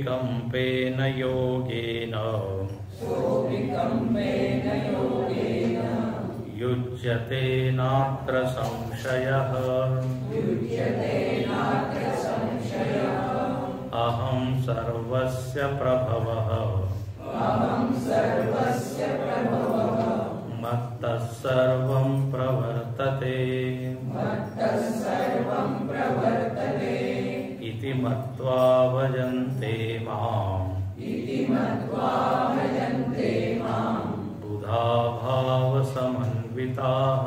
विकम्पेन योगेन युज्यते नात्र संशयः अहं सर्वस्य प्रभवः मत्तः सर्वं प्रवर्तते इति मत्वा भजन्ते माम् बुधा भावसमन्विताः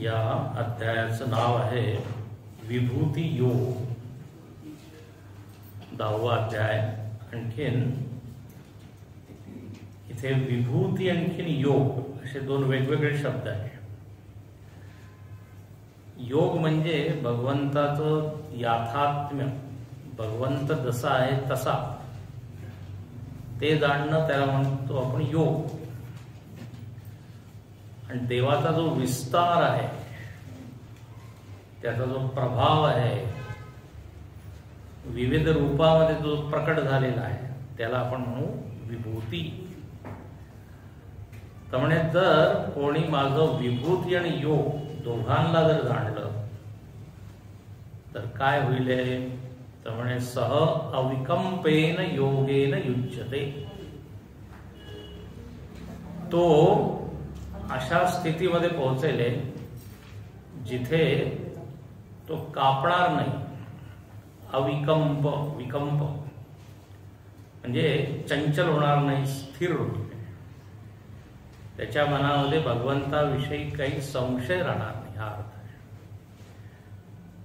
या अध्यायाचं नाव आहे विभूती योग. 10वा अध्याय. आणखीन इथे विभूती आणखीन योग असे दोन वेगवेगळे शब्द आहेत. योग म्हणजे भगवंताचं याथात्म्य, भगवंत जसा आहे तसा ते जाणणं, त्याला म्हणतो आपण योग. आणि देवाचा जो विस्तार आहे, त्याचा जो प्रभाव आहे, विविध रूपामध्ये जो प्रकट झालेला आहे, त्याला आपण म्हणू विभूती. त्यामुळे जर कोणी माझं विभूती आणि योग दोघांना जर जाणलं तर काय होईल? त्यामुळे सह अविकंपेन योगेन युज्यते. तो अशा स्थितीमध्ये पोहोचेल जिथे तो कापणार नाही. विकंप म्हणजे चंचल होणार नाही, स्थिर होईल. त्याच्या मनामध्ये भगवंताविषयी काही संशय राहणार नाही, हा अर्थ आहे.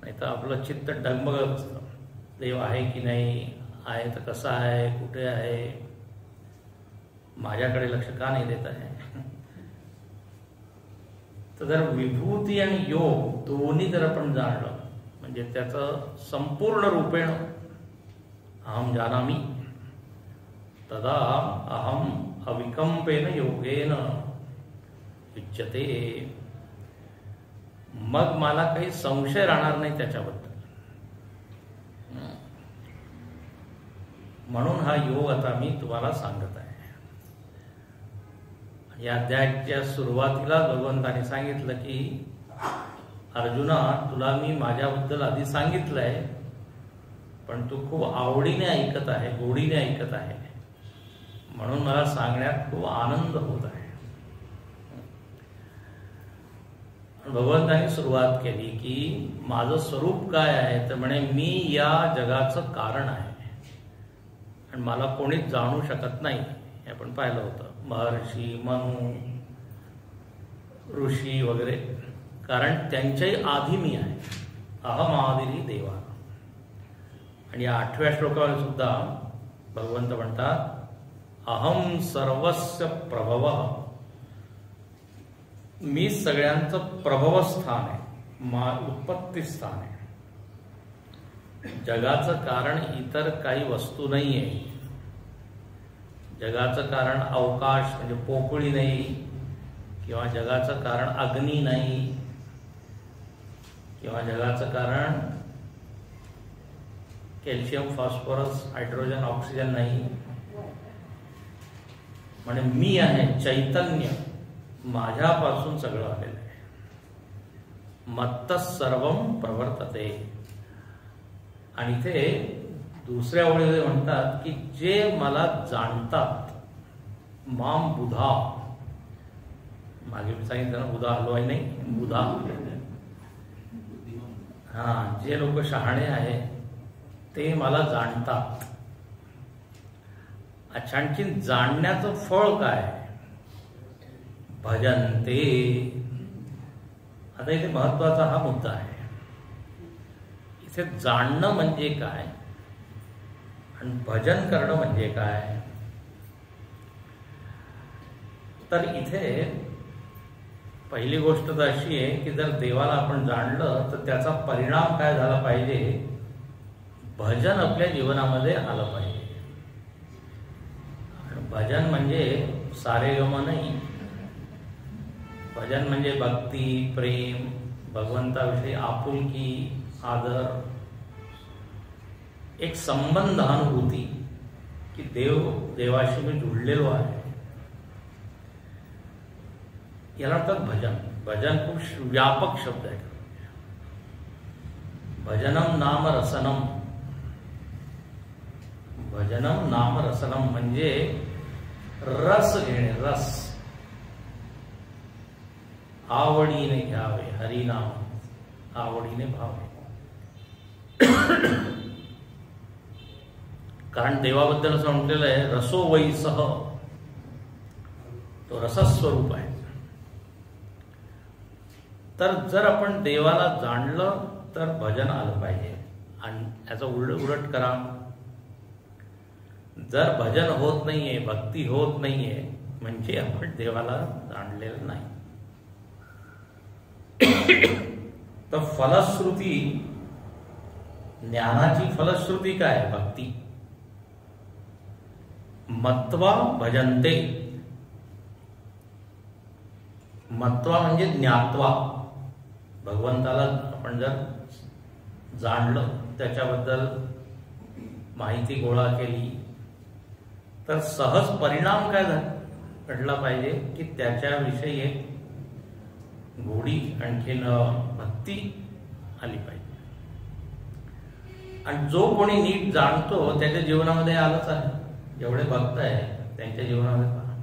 नाही तर आपलं चित्त डगमगत असतं. देव आहे की नाही, आहे तर कसा आहे, कुठे आहे, माझ्याकडे लक्ष का नाही देत आहे. तर जर विभूती आणि योग दोन्ही जर आपण जाणलं, म्हणजे त्याचं संपूर्ण रूपेण अहम जानामि तदा अहम अविकंपेन योगेन युज्यते. मग मला काही संशय राहणार नाही त्याच्याबद्दल. म्हणून हा योग आता मी तुम्हाला सांगत आहे. या अध्यायाच्या सुरुवातीला भगवंताने सांगितलं की अर्जुना, तुला मी माझ्याबद्दल आधी सांगितलंय, पण तू खूप आवडीने ऐकत आहे, गोडीने ऐकत आहे, म्हणून मला सांगण्यात खूप आनंद होत आहे. भगवंताने सुरुवात केली की माझं स्वरूप काय आहे, तर म्हणे मी या जगाचं कारण आहे आणि मला कोणीच जाणू शकत नाही. हे आपण पाहिलं होतं. महर्षी, मनु, ऋषी वगैरे, कारण त्यांच्याही आधी मी आहे. अहम आदिरी देवा. आणि या 8व्या श्लोकावर सुद्धा भगवंत म्हणतात अहम सर्वस्य प्रभव. मी सगळ्यांचं प्रभव स्थान आहे, उत्पत्ती स्थान आहे. जगाचं कारण इतर काही वस्तू नाही आहे. जगाचं कारण अवकाश म्हणजे पोकळी नाही, किंवा जगाचं कारण अग्नी नाही, किंवा जगाचं कारण कॅल्शियम, फॉस्फरस, हायड्रोजन, ऑक्सिजन नाही. म्हणजे मी आहे चैतन्य, माझ्यापासून सगळं आलेलं आहे. मत्तः सर्वं प्रवर्तते. आणि ते दुसऱ्या ओळीमध्ये म्हणतात की जे मला जाणतात, माम बुधा. मागे मी सांगितलं ना, बुधा हलवाई नाही, बुधा. हा, जे लोक शहाणे आहे ते मला जाणतात. अच्छा, आणखी जाणण्याचं फळ काय? भजन्ते. आता इथे महत्वाचा हा मुद्दा आहे. इथे जाणणं म्हणजे काय आणि भजन करणं म्हणजे काय? तर इथे पहिली गोष्ट तर अशी आहे की जर देवाला आपण जाणलं तर त्याचा परिणाम काय झाला पाहिजे? भजन आपल्या जीवनामध्ये आलं पाहिजे. भजन म्हणजे सारेगम नाही. भजन म्हणजे भक्ती, प्रेम, भगवंताविषयी आपुलकी, आदर, एक संबंध, अनुभूती की देवाशी मी जुळलेलो आहे, याला म्हणतात भजन. भजन खूप व्यापक शब्द आहे. भजनम नाम रसनम. भजनम नाम रसनम म्हणजे रस घेणे, रस आवडीने घ्यावे, हरिनाम आवडीने भावे. कारण देवाबद्दल असं म्हटलेलं आहे, रसो वै सह, तो रसस्वरूप आहे. तर जर आपण देवाला जाणलं तर भजन आलं पाहिजे. आणि याचं उलट करा, जर भजन होत नाहीये, भक्ती होत नाहीये, म्हणजे आपण देवाला जाणलेलं नाही. तर फलश्रुती, ज्ञानाची फलश्रुती काय? भक्ती. मत्वा भजन्ते. मत्वा म्हणजे ज्ञात्वा. भगवंताला आपण जर जाणलं, त्याच्याबद्दल माहिती गोळा केली, तर सहज परिणाम काय घडला पाहिजे की त्याच्याविषयी एक गोडी, आणखीन भक्ती आली पाहिजे. आणि जो कोणी नीट जाणतो त्याच्या जीवनामध्ये आलंच आहे. जेवढे भक्त आहे त्यांच्या जीवनामध्ये पहा.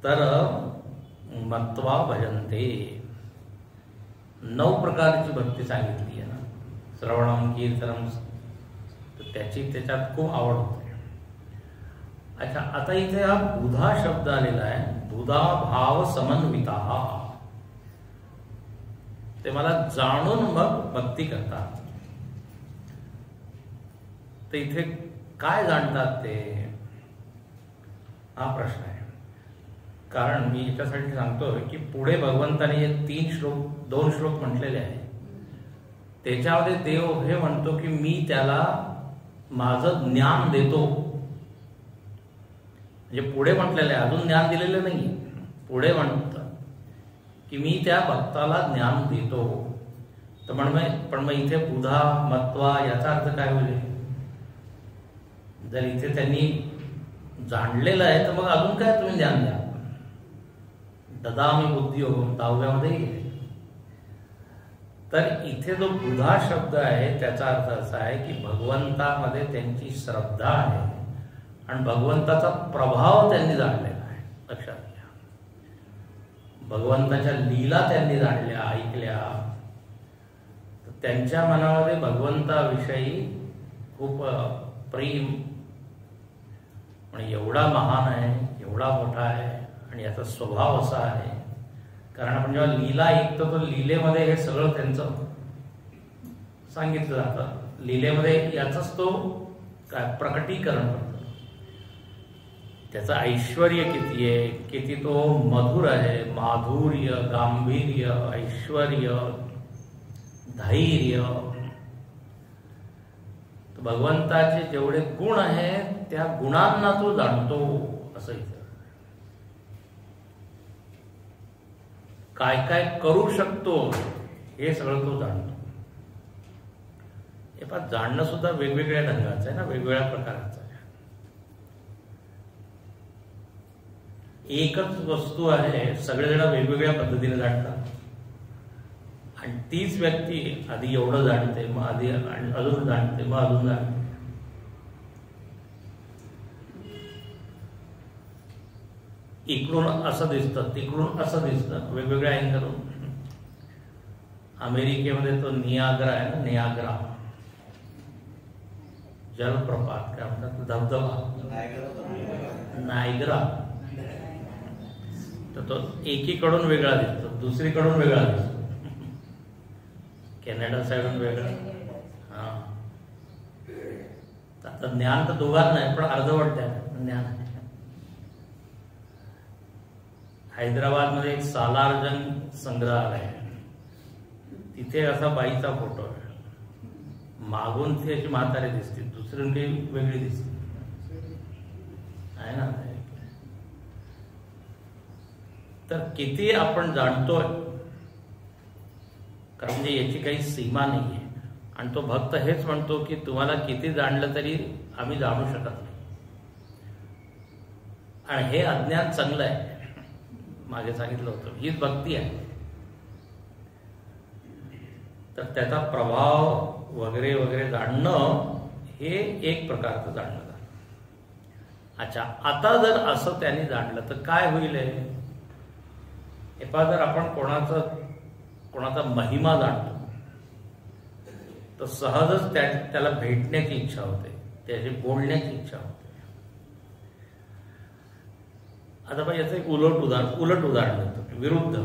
तर मत्वा भजन्ते. 9 प्रकारची भक्ती सांगितली आहे ना, श्रवणम, कीर्तनम, त्याच्यात खूप आवड होते. अच्छा, आता इथे हा बुधा शब्द आलेला आहे. बुधा भाव समन्विता. ते मला जाणून मग भक्ती करतात. तर इथे काय जाणतात ते, हा प्रश्न आहे. कारण मी याच्यासाठी सांगतोय की पुढे भगवंताने जे 2 श्लोक म्हटलेले आहे, त्याच्यामध्ये देव हे म्हणतो की मी त्याला माझं ज्ञान देतो. म्हणजे पुढे म्हटलेलं आहे, अजून ज्ञान दिलेलं नाही. पुढे म्हणतं की मी त्या भक्ताला ज्ञान देतो. तर पण मग इथे बुधा, मत्वा याचा अर्थ काय होईल? जर इथे त्यांनी जाणलेलं आहे तर मग अजून काय तुम्ही ज्ञान द्या. ददामी बुद्धियोगम 10व्यामध्ये येईल. तर इथे जो बुधा शब्द आहे त्याचा अर्थ असा आहे की भगवंतामध्ये त्यांची श्रद्धा आहे आणि भगवंताचा प्रभाव त्यांनी जाणलेला आहे. लक्षात घ्या, भगवंताच्या लीला त्यांनी जाणल्या, ऐकल्या. त्यांच्या मनामध्ये भगवंताविषयी खूप प्रेम, आणि एवढा महान आहे, एवढा मोठा आहे, आणि याचा स्वभाव असा आहे. कारण आपण जेव्हा लीला ऐकतो तर लीलेमध्ये हे सगळं त्यांचं सांगितलं जातं. लीलेमध्ये याचंच तो काय प्रकटीकरण करतो. त्याचं ऐश्वर्य किती आहे, किती तो मधुर आहे. माधुर्य, गांभीर्य, ऐश्वर्य, धैर्य. भगवंताचे जेवढे गुण आहेत त्या गुणांना तो जाणतो. असं इथे काय काय करू शकतो हे सगळं तो जाणतो. हे पण जाणणं सुद्धा वेगवेगळ्या ढंगाचं आहे ना, वेगवेगळ्या प्रकारचं आहे. एकच वस्तू आहे, सगळेजण वेगवेगळ्या पद्धतीने जाणतात. आणि तीच व्यक्ती आधी एवढं जाणते, मग आधी अजून जाणते, मग अजून जाणते. इकडून असं दिसतं, तिकडून असं दिसतं, वेगवेगळ्या अँगलून. अमेरिकेमध्ये तो नियाग्रा आहे ना, नियाग्रा जलप्रपात, काय म्हणतात, धबधबा नायग्रा. तर तो एकीकडून वेगळा दिसतो, दुसरीकडून वेगळा दिसतो. कॅनडा साईडून वेगळा. हा, आता ज्ञान तर दोघांना आहे, पण अर्धवट ज्ञान आहे. हैदराबादमध्ये एक सालार्जंग संग्रहालय आहे. तिथे असा बाईचा फोटो आहे. मागून ती अशी म्हातारी दिसते, दुसरी काही वेगळी दिसते. आहे ना. तर किती आपण जाणतोय, कारण म्हणजे याची काही सीमा नाहीये. आणि तो भक्त हेच म्हणतो की तुम्हाला किती जाणलं तरी आम्ही जाणू शकत नाही. आणि हे अज्ञान चांगलं आहे. मागे सांगितलं होतं हीच भक्ती आहे. तर त्याचा प्रभाव वगैरे वगैरे जाणणं हे एक प्रकारचं जाणणं झालं. अच्छा, आता जर असं त्यांनी जाणलं तर काय होईल? हे पहा, जर आपण कोणाचा महिमा जाणतो तर सहजच त्याला भेटण्याची इच्छा होते, त्याची बोलण्याची इच्छा होते. आता पण याचं एक उलट उदाहरण देतो. विरुद्ध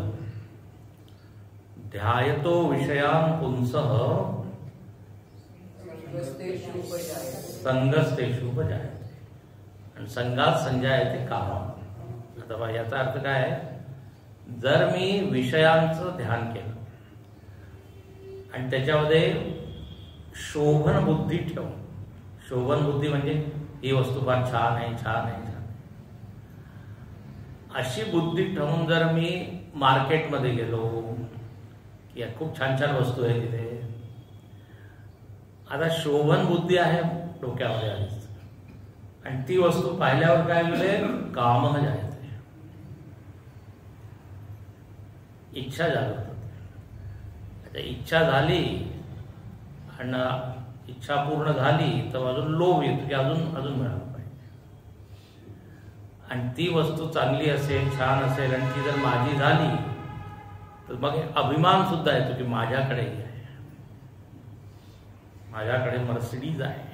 ध्यायतो विषयान पुंसः संगस्तेषु उपजायते आणि संगात संजायते कामम्. आता बघा याचा अर्थ काय आहे? जर मी विषयांचं ध्यान केलं आणि त्याच्यामध्ये शोभन बुद्धी ठेवून, शोभन बुद्धी म्हणजे ही वस्तू फार छान आहे, छान आहे, छान, अशी बुद्धी ठेवून जर मी मार्केटमध्ये गेलो की खूप छान छान वस्तू आहे तिथे, आता शोभन बुद्धी आहे डोक्यामध्ये आलीच आणि ती वस्तू पाहिल्यावर काय मिळेल? कामः जायते, इच्छा जागृत होते. आता इच्छा झाली आणि इच्छा पूर्ण झाली तर अजून लोभ येतो की अजून अजून मिळालं पाहिजे. आणि ती वस्तू चांगली असेल, छान असेल आणि ती जर माझी झाली तर मग अभिमान सुद्धा येतो की माझ्याकडे आहे, माझ्याकडे मर्सिडीज आहे.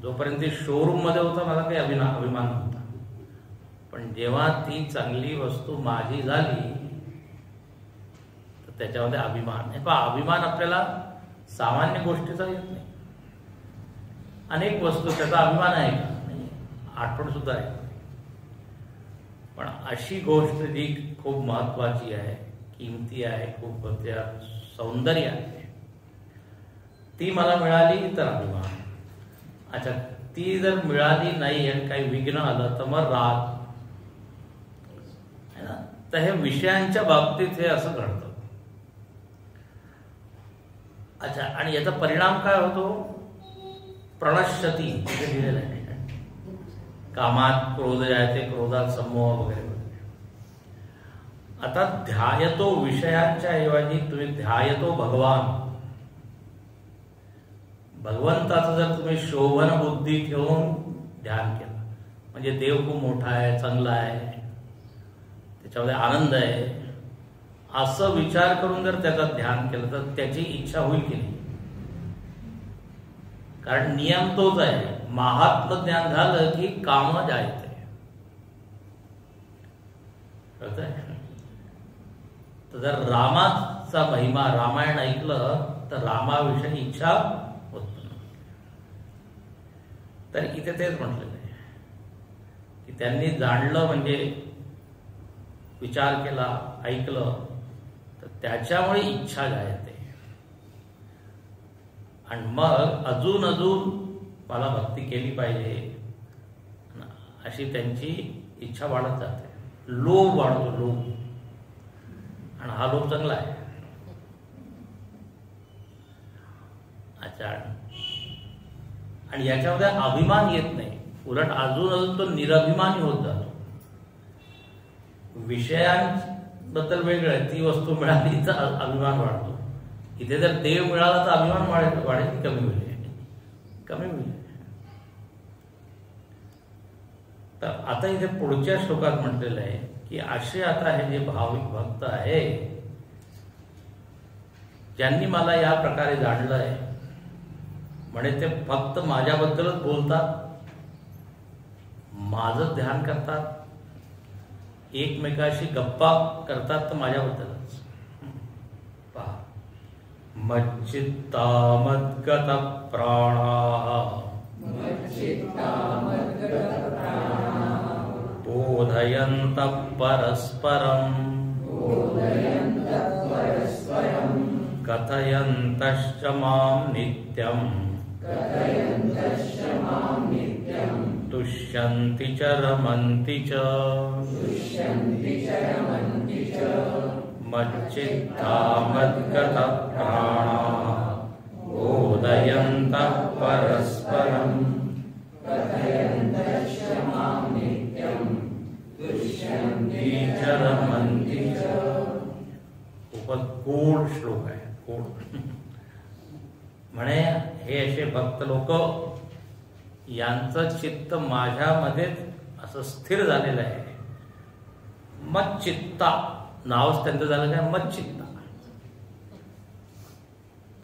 जोपर्यंत ती शोरूम मध्ये होता मला काही अभिमान नव्हता, पण जेव्हा ती चांगली वस्तू माझी झाली तर त्याच्यामध्ये अभिमान आहे. पण अभिमान आपल्याला सामान्य गोष्टीचा येत नाही. अनेक वस्तू त्याचा अभिमान आहे का? नाही, आठवण सुद्धा आहे. पण अशी गोष्ट जी खूप महत्वाची आहे, किमती आहे, खूप सौंदर्य आहे, ती मला मिळाली तर अभिमान. अच्छा, ती जर मिळाली नाही आणि काही विघ्न आलं तर मग राग है ना. तर हे विषयांच्या बाबतीत हे असं घडतं. अच्छा, आणि याचा परिणाम काय होतो? प्रणश्यती हे दिलेलं आहे. कामात क्रोध जायते, क्रोधात समोह वगैरे वगैरे. आता ध्यायतो विषयांच्या ऐवजी तुम्ही ध्यायतो भगवान, भगवंताचं जर तुम्ही शोभन बुद्धी ठेवून ध्यान केलं म्हणजे देव खूप मोठा आहे, चांगला आहे, त्याच्यामध्ये आनंद आहे, असं विचार करून जर त्याचं ध्यान केलं तर त्याची इच्छा होईल की नाही? कारण नियम तोच आहे, महात्म ज्ञान झालं की काम जायते. कळतंय? तर जर रामाचा महिमा, रामायण ऐकलं तर रामाविषयी इच्छा होत नाही. तर इथे तेच म्हटलेलं आहे की त्यांनी जाणलं म्हणजे विचार केला, ऐकलं तर त्याच्यामुळे इच्छा जायते आणि मग अजून अजून मला भक्ती केली पाहिजे अशी त्यांची इच्छा वाढत जाते. लोभ वाढतो, लोभ. आणि हा लोभ चांगला आहे. अच्छा, आणि याच्यामध्ये अभिमान येत नाही, उलट अजून अजून तो निरभिमानी होत जातो. विषयांबद्दल वेगळं आहे, ती वस्तू मिळाली तर अभिमान वाढतो. इथे जर देव मिळाला तर अभिमान वाढेल की कमी होईल? कमी होईल. तर आता इथे पुढच्या श्लोकात म्हटलेलं आहे की असे आता हे जे भाविक भक्त आहे ज्यांनी मला या प्रकारे जाणलंय, म्हणे ते फक्त माझ्याबद्दलच बोलतात, माझं ध्यान करतात, एकमेकाशी गप्पा करतात तर माझ्याबद्दलच. पहा, मच्चित्ता मद्गत प्राणा बोधयन्त परस्परं कथयन्तश्च मां नित्यं तुष्यन्ति च रमन्ति च मच्चित्ता मद्गतप्राणाः बोधयन्तः परस्परम् तुष्यन्ति च रमन्ति च. खूपच गोड श्लोक आहे, गोड. म्हणे हे असे भक्त लोक, यांचं चित्त माझ्यामध्येच असं स्थिर झालेलं आहे. मच्चित्ता नावच त्यांचं झालं काय, मच्चित्ता.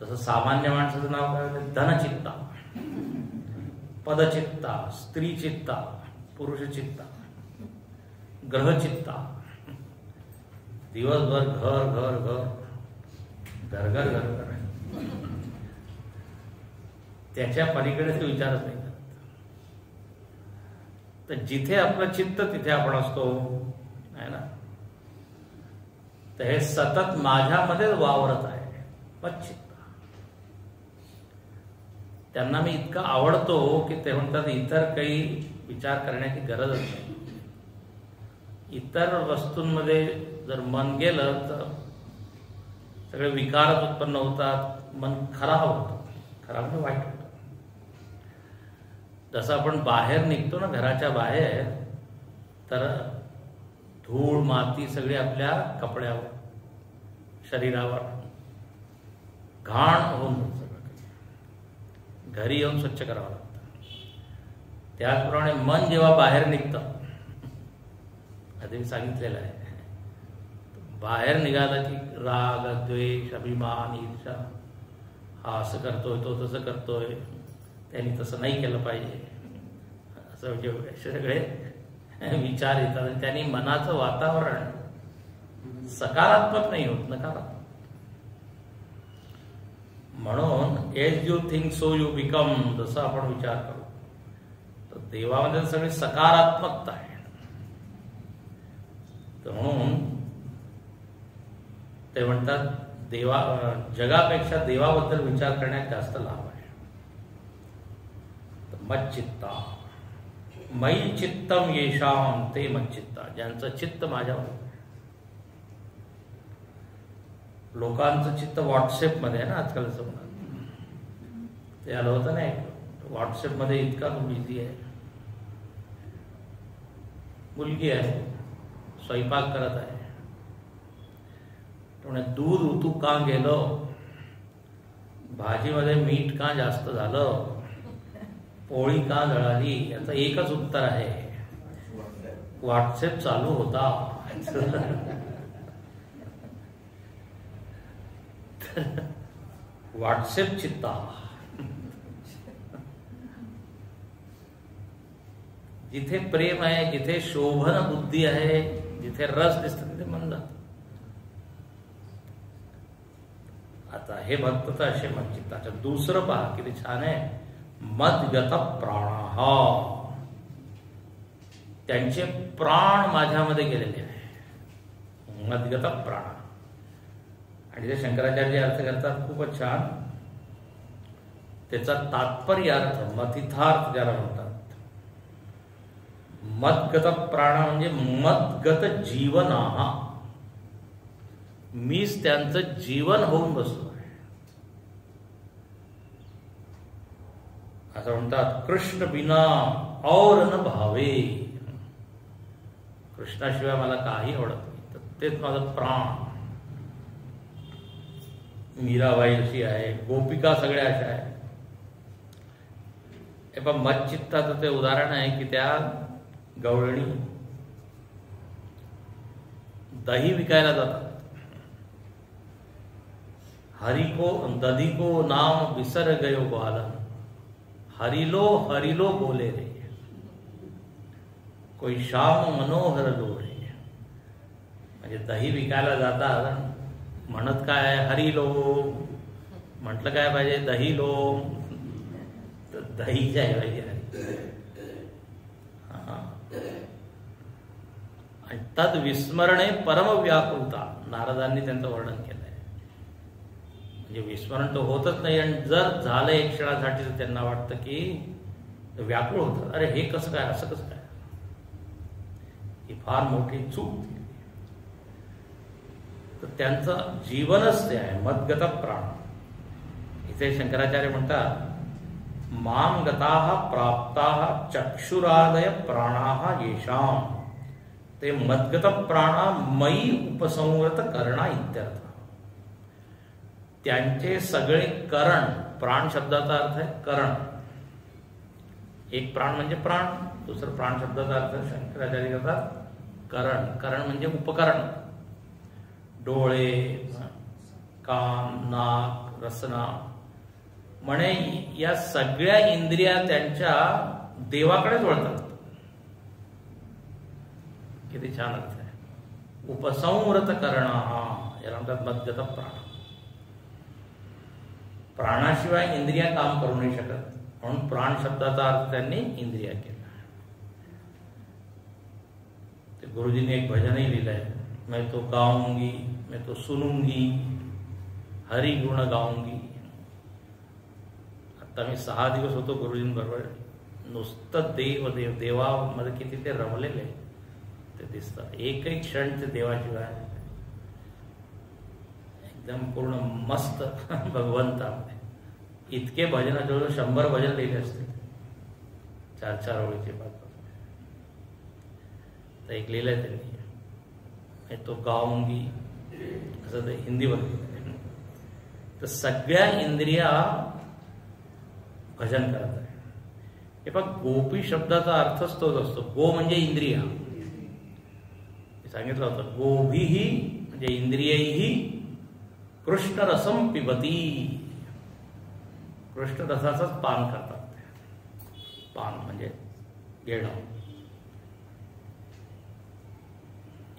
तसं सामान्य माणसाचं नाव काय होतं, धनचित्ता, पदचित्ता, स्त्रीचित्ता, पुरुषचित्ता, ग्रहचित्ता. दिवसभर घर घर घर घर घर घर घर. त्याच्या पलीकडे ते विचारच नाही करत. तर जिथे आपलं चित्त तिथे आपण असतो, आहे ना. तर हे सतत माझ्यामध्येच वावरत आहे मच्चित्ता. त्यांना मी इतका आवडतो की ते म्हणतात इतर काही विचार करण्याची गरजच नाही. इतर वस्तूंमध्ये जर मन गेलं तर सगळे विकार उत्पन्न होतात, मन खराब होतं. खराब म्हणजे वाईट होतं. जसं आपण बाहेर निघतो ना, घराच्या बाहेर, तर धूळ माती सगळी आपल्या कपड्यावर, शरीरावर घाण होऊन घरी येऊन स्वच्छ करावं लागतं. त्याचप्रमाणे मन जेव्हा बाहेर निघतं, आधी मी सांगितलेलं आहे, बाहेर निघालं की राग, द्वेष, अभिमान, ईर्षा, हा असं करतोय, तो तसं करतोय, त्यांनी तसं नाही केलं पाहिजे, असं म्हणजे सगळे विचार येतात. आणि त्यांनी मनाचं वातावरण सकारात्मक नाही होत, नकारात्मक. म्हणून as you think so you become, जसं आपण विचार करू. तर देवामध्ये सगळी सकारात्मकता आहे. तर म्हणून ते म्हणतात जगापेक्षा देवाबद्दल विचार करण्यात जास्त लाभ आहे. मच्चित्ता मयि चित्तम येषाम ते मच्चित्ता, ज्यांचं चित्त माझ्यावर. लोकांचं चित्त व्हॉट्सअपमध्ये आहे ना आजकाल. ते आलं होतं नाही, व्हॉट्सअपमध्ये इतका तो बिझी आहे. मुलगी आहे, स्वयंपाक करत आहे, दूध उतू का गेलं, भाजीमध्ये मीठ का जास्त झालं, पोळी का जळाली, याचं एकच उत्तर आहे, व्हॉट्सअप चालू होता. व्हॉट्सअप चित्ता. जिथे प्रेम आहे, जिथे शोभन बुद्धी आहे, जिथे रस दिसतो तिथे मन जातं. आता हे भक्त तर असे मच्चित्ताच्या. दुसरं पहा किती छान आहे, मद्गत प्राणः, त्यांचे प्राण माझ्यामध्ये गेलेले आहे. मद्गत प्राण. आणि ते शंकराचार्य अर्थ करतात खूपच छान. त्याचा तात्पर्य अर्थ, मथितार्थ ज्याला म्हणतात. मद्गत प्राण म्हणजे मद्गत जीवनाः, मीच त्यांचं जीवन होऊन बसलो आहे. असं म्हणतात, कृष्ण बिना और न भावे, कृष्णाशिवाय मला काही आवडत नाही, तर तेच माझं प्राण. मीराबाई अशी आहे, गोपिका सगळ्या अशा आहे. हे पण मच्चित्ताचं ते उदाहरण आहे की त्या गवळणी दही विकायला जातात. हरि को दधी को नाम विसर गयो ग्वालन, हरिलो हरिलो बोले रे, कोई श्याम मनोहर लोरे. म्हणजे दही विकायला जातात, म्हणत काय हरिलो, म्हटलं काय पाहिजे दही लो, तर दहीच्या ऐवजी हरी. आणि तद विस्मरणे परम व्याकुलता, नारदांनी त्यांचं वर्णन केलंय. म्हणजे विस्मरण तर होतच नाही, आणि जर झालं एक क्षणासाठी तर त्यांना वाटतं की व्याकुळ होतात, अरे हे कसं काय, असं कसं काय, ही फार मोठी चूक. तर त्यांचं जीवनच ते आहे, मद्गत प्राण. इथे शंकराचार्य म्हणतात, माम गताः प्राप्ताः चक्षुरादय प्राणाः येषाम ते मद्गत प्राणा मयी उपसंवृत करणा इत्यर्थ. त्यांचे सगळे करण, प्राण शब्दाचा अर्थ आहे करण. एक प्राण म्हणजे प्राण, दुसरं प्राण शब्दाचा अर्थ शंकराचार्य करतात करण. करण म्हणजे उपकरण, डोळे, कान, नाक, रसना, म्हणे या सगळ्या इंद्रिया त्यांच्या देवाकडेच वळतात. किती छान अर्थ आहे. उपसंवृत करण, याला म्हणतात मद्गत प्राण. प्राणाशिवाय इंद्रिया काम करू नाही शकत, म्हणून प्राण शब्दाचा अर्थ त्यांनी इंद्रिया केला. ते गुरुजींनी एक भजनही लिहिलंय, मैं तो गाऊंगी, मैं तो सुनूंगी, हरि गुण गाऊंगी. आता मी 6 दिवस होतो गुरुजींबरोबर, नुसतं देव देव देवामध्ये किती ते रमलेले ते दिसतात. एकही क्षण ते देवाशिवाय एकदम पूर्ण मस्त भगवंतामध्ये. इतके भजन, जवळजवळ 100 भजन लिहिले असते, 4-4 ओळीचे 5. तर एक लिहिलंय त्यांनी, मैं तो गाऊंगी, असं ते हिंदीवर लिहिलंय. तर सगळ्या इंद्रिया भजन करत आहे. हे बघ, गोपी शब्दाचा अर्थच तोच असतो. गो म्हणजे इंद्रिया, सांगितलं होतं. गोभीही म्हणजे इंद्रियही कृष्ण रसम पिबती, कृष्ण रसाचंच पान करतात. पान म्हणजे घेणं.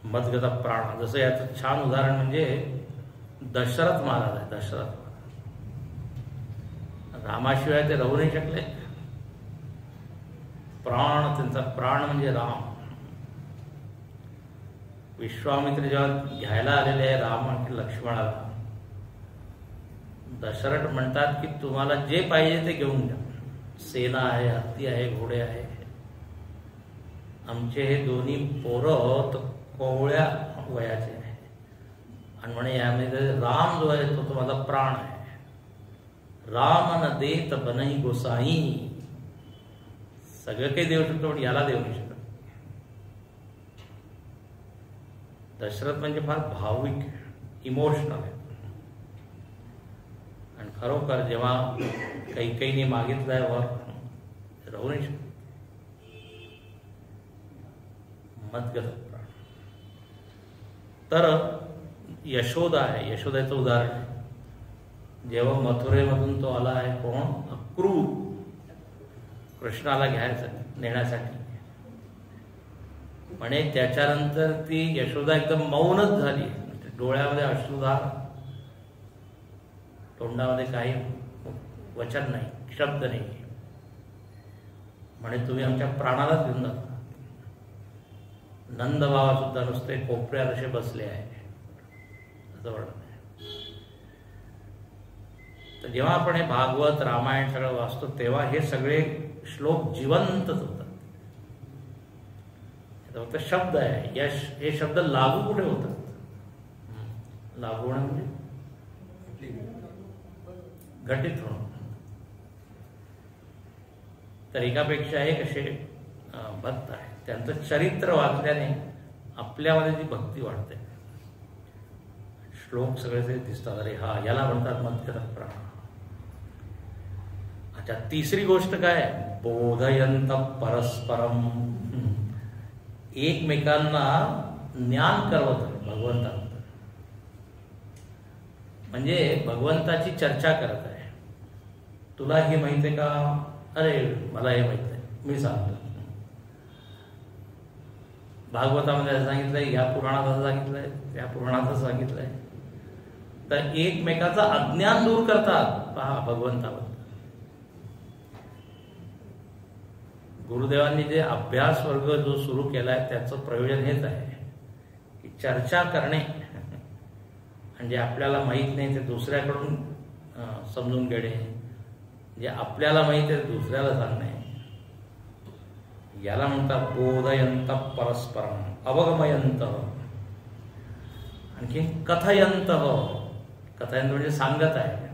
मद्गत प्राण, जसं याचं छान उदाहरण म्हणजे दशरथ महाराज आहे. दशरथ रामाशिवाय ते राहू नाही शकले. प्राण, त्यांचा प्राण म्हणजे राम. विश्वामित्र जेव्हा घ्यायला आलेले आहे राम आणि लक्ष्मणाला, दशरथ म्हणतात की तुम्हाला जे पाहिजे ते घेऊन द्या. सेना आहे, हत्ती आहे, घोडे आहे. आमचे हे दोन्ही पोरं तर कोवळ्या वयाचे आहे, आणि म्हणे यामध्ये राम जो आहे तो माझा प्राण आहे. राम न देत बनही गोसाई. सगळं काही देऊ शकतो, पण याला देऊ नाही शकत. दशरथ म्हणजे फार भाविक, इमोशनल आहे. आणि खरोखर जेव्हा कैकेयीने मागितलंय वर, राहू नाही शकत. मद्गत प्राण. तर यशोदा आहे, यशोदाचं उदाहरण आहे. जेव्हा मथुरेमधून तो आला आहे, कोण, अक्रूर, कृष्णाला घ्यायचं नेण्यासाठी, म्हणे त्याच्यानंतर ती यशोदा एकदम मौनच झाली. डोळ्यामध्ये अश्रुधार, तोंडामध्ये काही वचन नाही, शब्द नाही. म्हणे तुम्ही आमच्या प्राणालाच घेऊन जाता. नंद बाबा सुद्धा नुसते कोपऱ्यात असे बसले आहे, असं वर्णन आहे. तर जेव्हा आपण हे भागवत, रामायण सगळं वाचतो, तेव्हा हे सगळे श्लोक जिवंतच होतात. फक्त शब्द आहे. यश हे शब्द लागू कुठे होतात? लागू होणं म्हणजे घटित होणं. तर एकापेक्षा एक असे भक्त आहे, त्यांचं चरित्र वाचल्याने आपल्यामध्ये जी भक्ती वाढते. श्लोक सगळे ते दिसतात, अरे हा, याला म्हणतात मद्गत प्राण. अच्छा, तिसरी गोष्ट काय, बोधयंत परस्परम, एकमेकांना ज्ञान करवत आहे भगवंताबद्दल. म्हणजे भगवंताची चर्चा करत आहे. तुला हे माहित आहे का? अरे मला हे माहित आहे, मी सांगतो. भागवतामध्ये असं सांगितलंय, या पुराणात असं सांगितलंय, त्या पुराणात असं सांगितलंय. तर एकमेकाचं अज्ञान दूर करतात. पहा भगवंताबद्दल. गुरुदेवांनी जे अभ्यास वर्ग जो सुरू केलाय त्याचं प्रयोजन हेच आहे की चर्चा करणे, म्हणजे आपल्याला माहीत नाही ते दुसऱ्याकडून समजून घेणे, जे आपल्याला माहीत आहे दुसऱ्याला सांगणे. याला म्हणतात बोधयंत परस्परम, अवगमयंत. आणखी कथयंत. कथयंत म्हणजे सांगत आहे.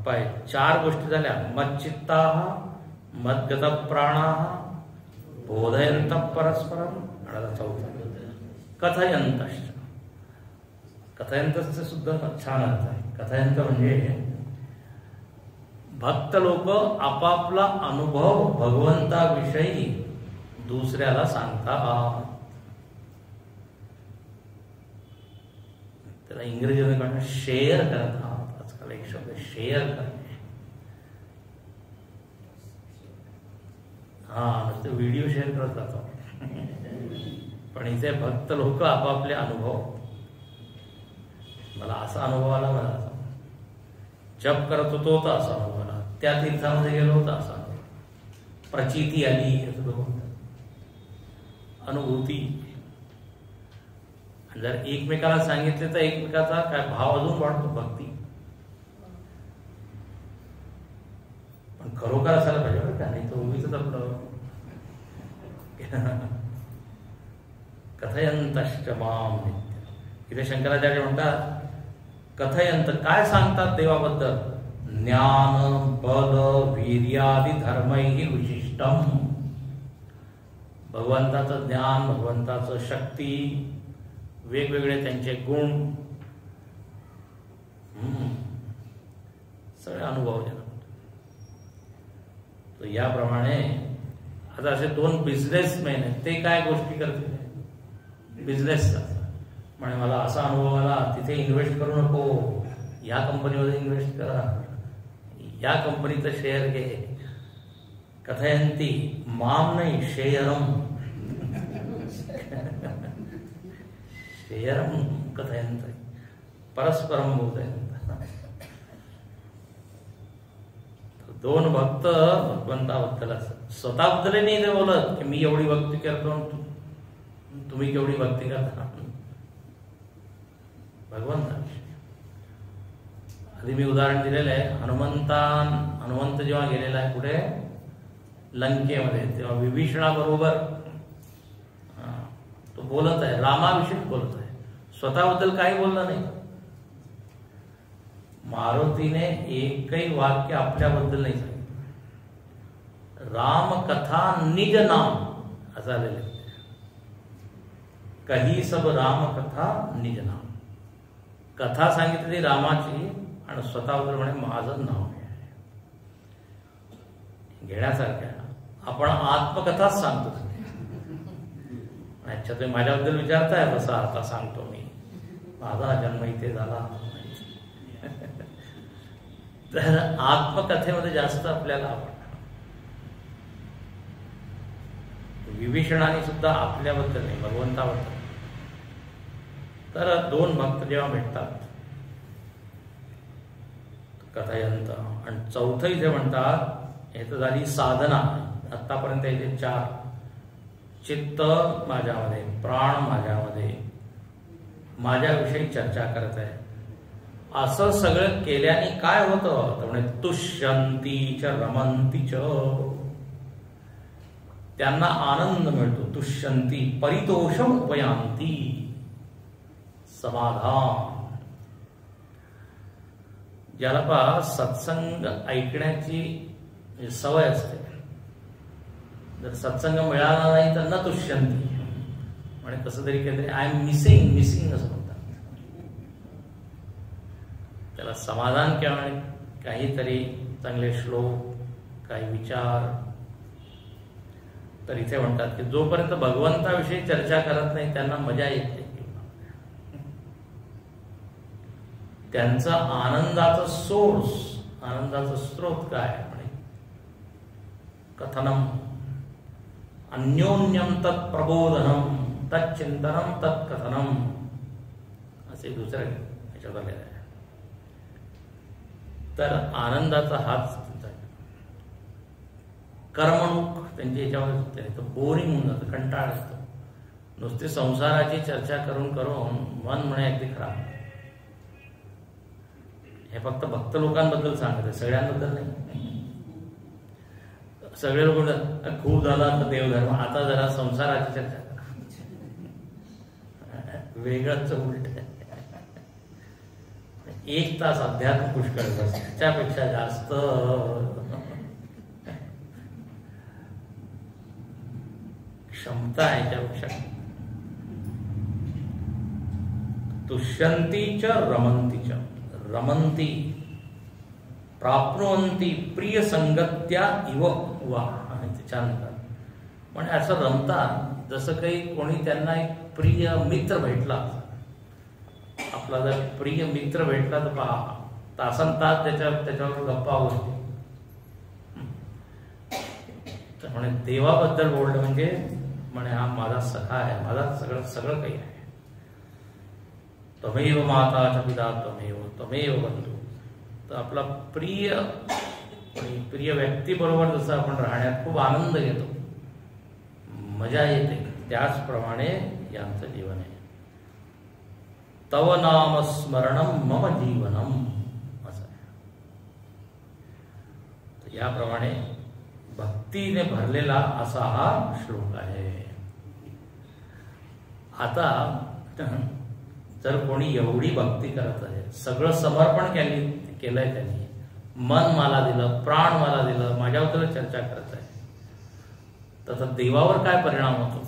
पाय 4 गोष्टी झाल्या. मच्चित्ता, मद्गत प्राणा, बोधयंत परस्परम, आणि 4था कथयंत. कथयंतचे सुद्धा छान अर्थ आहे. कथयंत म्हणजे भक्त लोक आपापला अनुभव भगवंताविषयी दुसऱ्याला सांगतात. त्याला इंग्रजीमध्ये म्हणतात शेअर करतात. आजकाल एक शब्द शेअर करणे. नुसते व्हिडिओ शेअर करत जातो. पण इथे भक्त लोक आपापले अनुभव, मला असा अनुभव आला, मला असा जप करत होतो तर असा अनुभव आला, त्या तीर्थामध्ये गेलो होता असा प्रचिती आली, अनुभूती. जर एकमेकाला सांगितले तर एकमेकाचा काय भाव अजून वाढतो, भक्ती. पण खरोखर असायला पाहिजे बरं का, नाही तर उगीच आपलं. कथयंतश्च माम नित्य. इथे शंकराचार्य म्हणतात कथयंत काय सांगतात देवाबद्दल. ज्ञान बल वीर्यादि धर्मैहि विशिष्टम. भगवंताचं ज्ञान, भगवंताचं शक्ती, वेगवेगळे त्यांचे गुण, सगळे अनुभव देतात. तर याप्रमाणे आता असे 2 बिझनेसमॅन आहेत. ते काय गोष्टी करतील, बिझनेस. म्हणजे मला असा अनुभव आला, तिथे इन्व्हेस्ट करू नको, या कंपनीमध्ये इन्व्हेस्ट करा, या कंपनीचं शेअर घे. कथयंती माम नाही, शेयरम. शेयरम कथयंत, परस्परम बोधयंत. 2 भक्त भगवंताबद्दल स्वतःबद्दल नाही ते बोलत की मी एवढी भक्ती करतो, तुम्ही केवढी भक्ती करता. भगवंता आधी मी उदाहरण दिलेलं आहे. हनुमंत जेव्हा गेलेला आहे कुठे, लंकेमध्ये, तेव्हा विभीषणाबरोबर तो बोलत आहे, रामाविषयी बोलत आहे, स्वतःबद्दल काही बोललं नाही. मारुतीने एकही वाक्य आपल्याबद्दल नाही सांगितलं. रामकथा निज नाम असं आलेलं. कही सब रामकथा निज नाम. कथा सांगितली रामाची आणि स्वतःबद्दल म्हणे माझं नाव आहे. घेण्यासारख्या आपण आत्मकथाच सांगतो. अच्छा, तुम्ही माझ्याबद्दल विचारताय, बसा आता सांगतो मी, माझा जन्म इथे झाला. तर आत्मकथेमध्ये जास्त आपल्याला आवडतं. विभीषणाने सुद्धा आपल्याबद्दल नाही, भगवंताबद्दल. तर 2 भक्त जेव्हा भेटतात, कथयंत. आणि 4थं इथे म्हणतात, हे तर झाली साधना. आतापर्यंत इथे 4. चित्त माझ्यामध्ये, प्राण माझ्यामध्ये, माझ्याविषयी चर्चा करत आहे. असं सगळं केल्याने काय होतं तर म्हणे तुष्यंती च रमंती च. त्यांना आनंद मिळतो. तुष्यंती परितोषम उपयांती, समाधान. ज्याला पहा सत्संग ऐकण्याची सवय असते, जर सत्संग मिळाला नाही तर न तुष्यंती, म्हणजे कसं तरी काहीतरी आय एम मिसिंग असं म्हणतात. त्याला समाधान किंवा काहीतरी चांगले श्लोक, काही विचार. तर इथे म्हणतात की जोपर्यंत भगवंताविषयी चर्चा करत नाही त्यांना मजा येत नाही. त्यांचा आनंदाचा सोर्स, आनंदाचा स्रोत काय म्हणे कथनम अन्योन्यम तत्प्रबोधनम तच्चिंतनम तत्कथनम, असे दुसऱ्या ह्याच्यात आलेलं आहे. तर आनंदाचा हाच कर्मणूक त्यांच्या ह्याच्यामध्ये होते, तर बोरिंग होऊन जातं, कंटाळा येतो. नुसते संसाराची चर्चा करून करून मन म्हणे अगदी खराब. हे फक्त भक्त लोकांबद्दल सांगत आहे, सगळ्यांबद्दल नाही. सगळे लोक खूप झाला तर देवधर्म, आता जरा संसाराची चर्चा करा. वेगळंच उलट. 1 तास अध्यात्म पुष्कळ बस, त्याच्यापेक्षा जास्त क्षमता आहे त्यापेक्षा. तुष्यंती च रमंती च. रमंती प्राप्नुवंती प्रिय संगत्या इव वा. त्याच्यानंतर म्हणजे असं रमतात जसं काही कोणी त्यांना एक प्रिय मित्र भेटला. आपला जर प्रिय मित्र भेटला तर पहा तासनतास त्याच्यावर गप्पा होते. म्हणे देवाबद्दल बोलणं म्हणजे म्हणे हा माझा सखा आहे, माझा सगळं काही आहे. त्वमेव माता च पिता त्वमेव बंधू. तर आपला प्रिय व्यक्ती बरोबर जसं आपण राहण्यात खूप आनंद घेतो, मजा येते, त्याचप्रमाणे यांचं जीवन आहे. तव नाम स्मरणम मम जीवनम असं आहे. तर याप्रमाणे भक्तीने भरलेला असा हा श्लोक आहे. आता जर कोणी एवढी भक्ती करत आहे, सगळं समर्पण केलंय त्यांनी, मन मला दिलं, प्राण मला दिलं, माझ्याबद्दल चर्चा करत आहे, तर देवावर काय परिणाम होतो?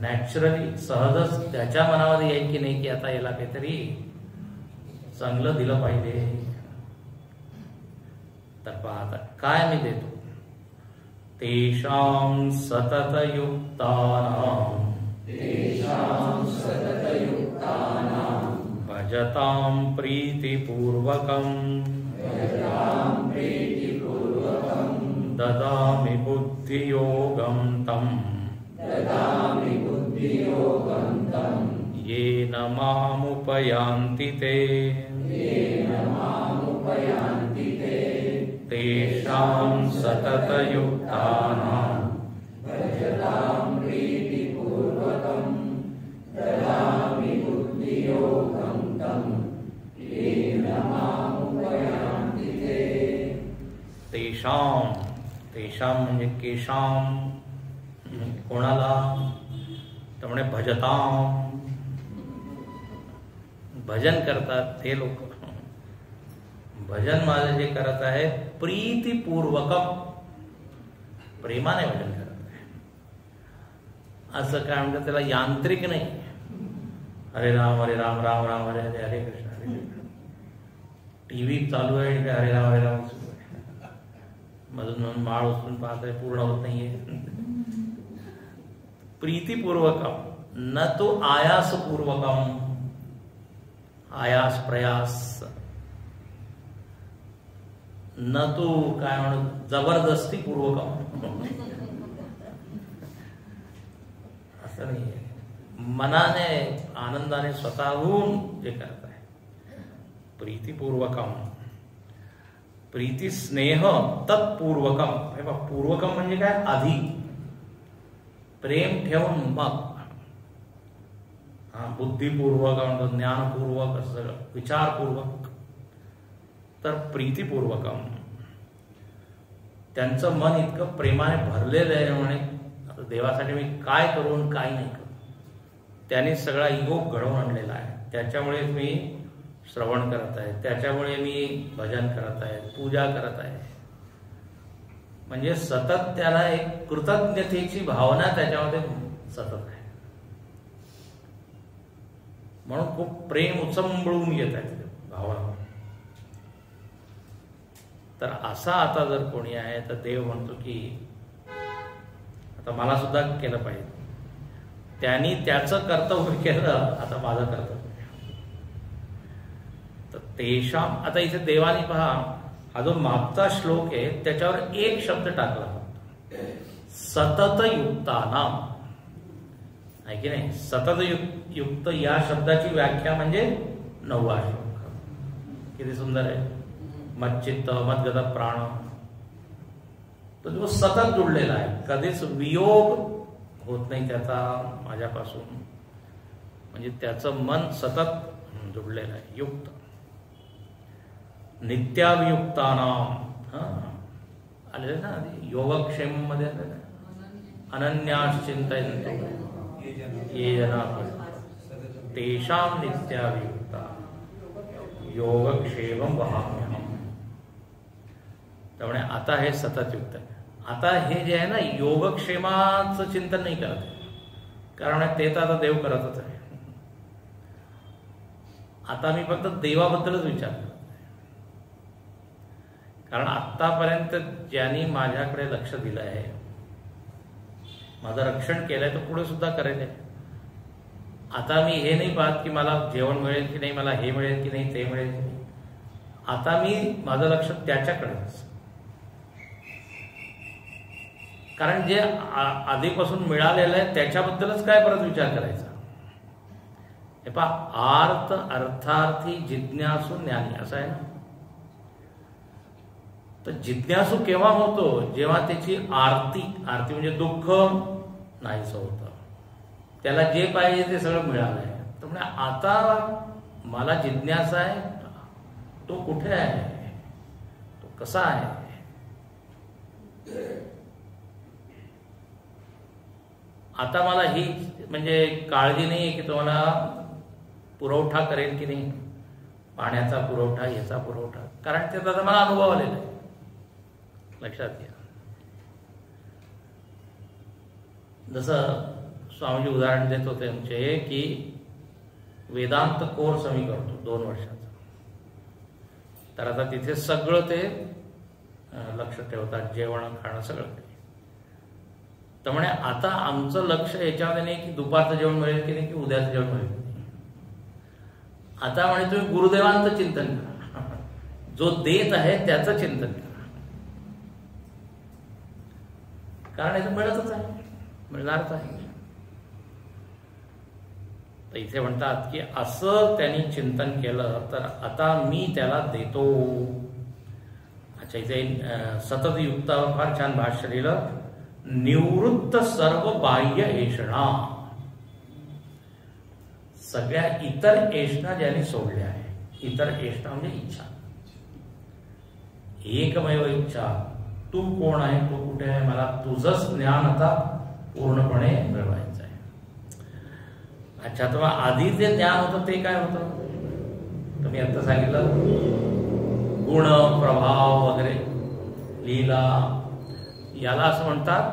नॅचरली सहजच त्याच्या मनामध्ये येईल की नाही की आता याला काहीतरी चांगलं दिलं पाहिजे. तर पहा आता काय मी देतो. तेषां सततयुक्तानां भजतां प्रीतिपूर्वकं ददामि बुद्धियोगं तं येन मामुपयान्ति ते तेषां सततयुक्तानां तेषां म्हणजे केशाम, कोणाला? तर म्हणे भजताम, भजन करतात ते लोक. भजन माझं जे करत आहे प्रीतिपूर्वकम, प्रेमाने भजन करत आहे. असं काय म्हणतात त्याला, यांत्रिक नाही. हरे राम राम राम हरे हरे, हरे कृष्ण हरे कृष्ण. टीव्ही चालू आहे आणि हरे राम सुरू आहे, मधून माळ उचलून पाहत आहे, पूर्ण होत नाहीये. प्रीतिपूर्वकम, न तो आयासपूर्वकम, आयास प्रयास, न तो काय म्हणत जबरदस्ती पूर्वकम, असं नाहीये. मनाने आनंदाने स्वतःहून जे करत आहे प्रीतिपूर्वकम. प्रीती स्नेह तत्पूर्वकम. पूर्वकम म्हणजे काय? आधी प्रेम ठेवून मग. हा बुद्धिपूर्वक, ज्ञानपूर्वक, असं विचारपूर्वक. तर प्रीतिपूर्वकम, त्यांचं मन इतकं प्रेमाने भरलेलं आहे म्हणे आता देवासाठी मी काय करू आणि काय नाही करू. त्याने सगळा योग घडवून आणलेला आहे. त्याच्यामुळे मी श्रवण करत आहे, त्याच्यामुळे मी भजन करत आहे, पूजा करत आहे. म्हणजे सतत त्याला एक कृतज्ञतेची भावना त्याच्यामध्ये सतत आहे. म्हणून खूप प्रेम उचंबळून येत आहे भावाला. तर असा आता जर कोणी आहे तर देव म्हणतो की आता मला सुद्धा केलं पाहिजे. त्यांनी त्याचं कर्तव्य केलं, आता माझं कर्तव्य. तर तेषाम, आता इथे देवाने पहा हा जो मागचा श्लोक आहे त्याच्यावर एक शब्द टाकला, सतत युक्तानाम, आहे की नाही? सतत युक्त या शब्दाची व्याख्या म्हणजे 9वा श्लोक. किती सुंदर आहे. मच्चित्त मद्गत प्राण, तो जो सतत जुळलेला आहे, कधीच वियोग होत नाही त्याचा माझ्यापासून. म्हणजे त्याचं मन सतत जुळलेलं आहे. युक्त नित्याभियुक्तानाम, आलेलं ना योगक्षेम मध्ये अनन्याश्चिंतयन्तो ये जना तेषां नित्याभियुक्ता योगक्षेमं वहाम्यहम्. त्यामुळे आता हे सतत युक्त आहे. आता हे जे आहे ना योगक्षेमाचं चिंतन नाही करत आहे, कारण ते तर आता देव करतच आहे. आता मी फक्त देवाबद्दलच विचार करतो, कारण आतापर्यंत ज्यांनी माझ्याकडे लक्ष दिलं आहे, माझं रक्षण केलंय, तर पुढे सुद्धा करेल. आता मी हे नाही पाहत की मला जेवण मिळेल की नाही, मला हे मिळेल की नाही, ते मिळेल की नाही. आता मी माझं लक्ष त्याच्याकडेच, कारण जे आधीपासून मिळालेलं आहे त्याच्याबद्दलच काय परत विचार करायचा. हे पहा, आर्त अर्थार्थी जिज्ञासू ज्ञानी असं आहे ना. तर जिज्ञासू केव्हा होतो, जेव्हा त्याची आरती म्हणजे दुःख नाहीसं होतं, त्याला जे पाहिजे ते सगळं मिळालंय. त्यामुळे आता मला जिज्ञासा आहे, तो कुठे आहे, तो कसा आहे. आता मला ही म्हणजे काळजी नाही की तो मला पुरवठा करेल की नाही, पाण्याचा पुरवठा, याचा पुरवठा, कारण त्याचा आता मला अनुभव आलेला आहे. लक्षात घ्या. जसं स्वामीजी उदाहरण देत होते आमचे की वेदांत कोर्स आम्ही करतो 2 वर्षाचा, तर आता तिथे सगळं ते लक्ष ठेवतात, जेवण खाणं सगळं. त्यामुळे आता आमचं लक्ष याच्यामध्ये नाही की दुपारचं जेवण मिळेल की नाही, की उद्याचं जेवण मिळेल की नाही. आता म्हणे तुम्ही गुरुदेवांचं चिंतन करा, जो देत आहे त्याचं चिंतन करा, कारण हे मिळतच आहे, मिळणारच आहे. तर इथे म्हणतात की असं त्यांनी चिंतन केलं तर आता मी त्याला देतो. अच्छा, इथे सतत युक्तावर फार छान भाष्य लिहिलं. निवृत्त सर्व बाह्य एषणा, सगळ्या इतर एषणा ज्यांनी सोडल्या आहे. इतर एषणा म्हणजे इच्छा, एकमेव इच्छा, तू कोण आहे, तू कुठे आहे, मला तुझंच ज्ञान आता पूर्णपणे मिळवायचं आहे. अच्छा, तर आधी जे ज्ञान होतं ते काय होतं, तुम्ही आता सांगितलं, गुण प्रभाव वगैरे, लीला, याला असं म्हणतात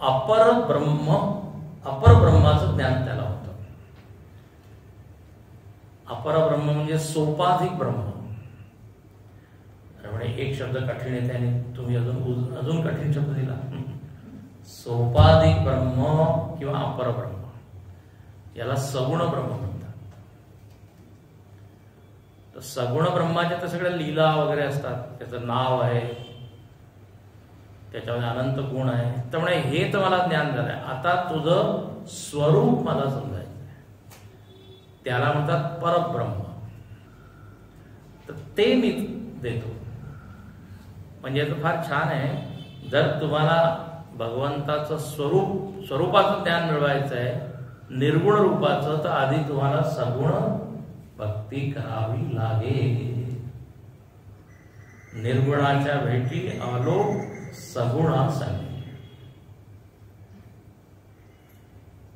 अपर ब्रह्माचं ज्ञान त्याला होतं. अपर ब्रह्म म्हणजे सोपाधिक ब्रह्म. एक शब्द कठीण आहे त्याने तुम्ही अजून कठीण शब्द दिला. सोपाधिक ब्रह्म किंवा अपर ब्रह्म, याला सगुण ब्रह्म म्हणतात. तर सगुण ब्रह्माच्या तर सगळ्या लीला वगैरे असतात, त्याचं नाव आहे, त्याच्यामध्ये अनंत गुण आहे. त्यामुळे हे तर मला ज्ञान झालंय. आता तुझं स्वरूप मला समजायचं आहे, त्याला म्हणतात परब्रह्म. तर ते मी देतो. म्हणजे तो फार छान आहे. जर तुम्हाला भगवंताचं स्वरूपाचं ज्ञान मिळवायचं आहे, निर्गुण रूपाचं, तर आधी तुम्हाला सगुण भक्ती करावी लागेल. निर्गुणाच्या भेटी आलो सगुणा संगे.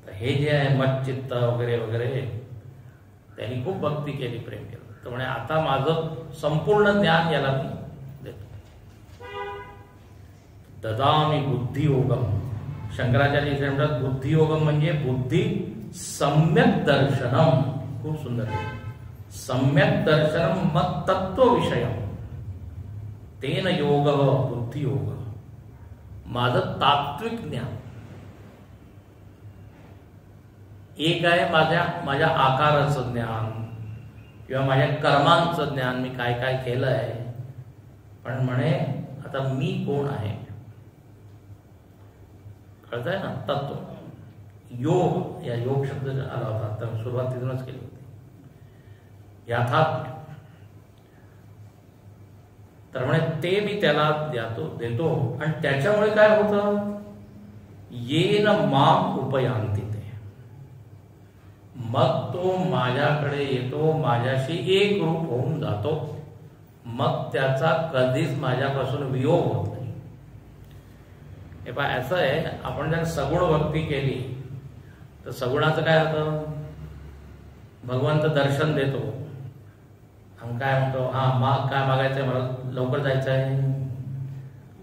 तर हे जे आहे मच्चित्त वगैरे वगैरे, त्यांनी खूप भक्ती केली, प्रेम केलं. त्यामुळे आता माझं संपूर्ण ज्ञान याला मी देतो. ददामी बुद्धियोगम. शंकराचार्य इथे म्हणतात बुद्धियोगम म्हणजे बुद्धी सम्यक दर्शनम. खूप सुंदर आहे. सम्यक दर्शनम मत तत्व विषयम तेन योग बुद्धियोग. माझं तात्विक ज्ञान एक आहे, माझ्या आकाराचं ज्ञान किंवा माझ्या कर्मांचं ज्ञान, मी काय काय केलं आहे. पण म्हणे आता मी कोण आहे, कळतंय ना. तत्व योग, या योग शब्द आला होता तर सुरुवात तिथूनच केली होती. याथात्म्य. तर म्हणे ते मी त्याला देतो. आणि त्याच्यामुळे काय होतं, येन माम उपयांती, ते मग तो माझ्याकडे येतो, माझ्याशी एक रूप होऊन जातो. मग त्याचा कधीच माझ्यापासून वियोग होत नाही. हे पहा, असं आहे, आपण जर सगुण भक्ती केली तर सगुणाचं काय होतं, भगवंत दर्शन देतो. आम्ही काय म्हणतो, हा माग काय मागायचंय, मला लवकर जायचं आहे,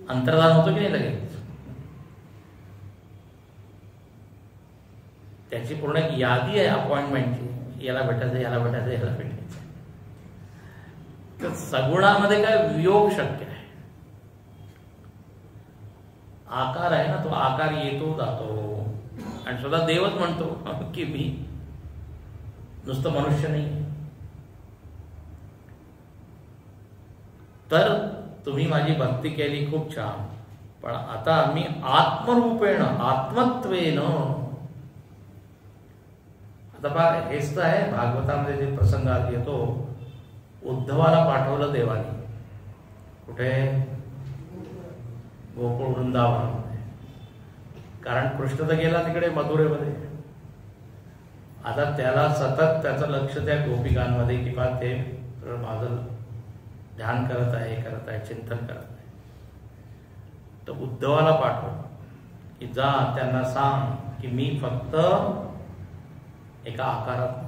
अंतर्धान होतो की नाही लगेच. त्याची पूर्ण एक यादी आहे अपॉइंटमेंटची, याला भेटायचं, याला भेटायचं, याला भेटायचं. तर सगुणामध्ये काय वियोग शक्य आहे. आकार आहे ना, तो आकार येतो जातो, आणि स्वतः देवच म्हणतो की मी नुसतं मनुष्य नाही. तर तुम्ही माझी भक्ती केली खूप छान, पण आता मी आत्मरूपेण आत्मत्वेन, आता पहा हेच तर आहे भागवतामध्ये जे प्रसंगात येतो, उद्धवाला पाठवलं देवाने कुठे, गोकुळ वृंदावनामध्ये, कारण कृष्ण तर गेला तिकडे मथुरेमध्ये. आता त्याला सतत त्याचं लक्ष त्या गोपिकांमध्ये की बा ते माझं ध्यान करत आहे, करत आहे, चिंतन करत आहे. तर उद्धवाला पाठवलं की जा त्यांना सांग की मी फक्त एका आकारात नाही.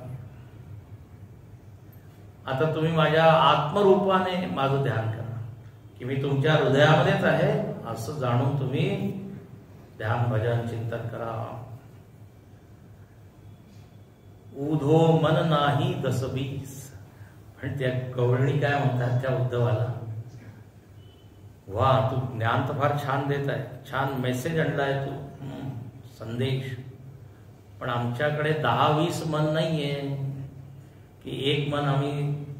आता तुम्ही माझ्या आत्मरूपाने माझं ध्यान करा की मी तुमच्या हृदयामध्येच आहे, असं जाणून तुम्ही ध्यान भजन चिंतन करा. उधो मन नाही दसबीस. पण त्या गवळणी काय म्हणतात त्या उद्धवाला, वा तू ज्ञान तर फार छान देत आहे, छान मेसेज आणलाय तू, संदेश, पण आमच्याकडे 10-20 मन नाहीये की एक मन आम्ही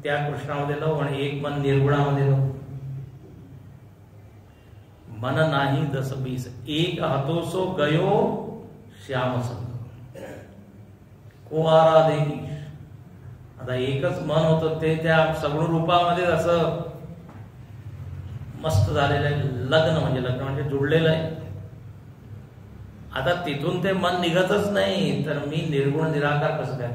त्या कृष्णामध्ये लावू आणि एक मन निर्गुणामध्ये लावू. मन नाही दसबीस, एक हतोसो गयो श्याम संग को आराधेश. आता एकच मन होतं ते त्या सगुण रूपामध्ये असं मस्त झालेलं आहे. लग्न म्हणजे जुळलेलं आहे. आता तिथून ते मन निघतच नाही, तर मी निर्गुण निराकार कसं काय,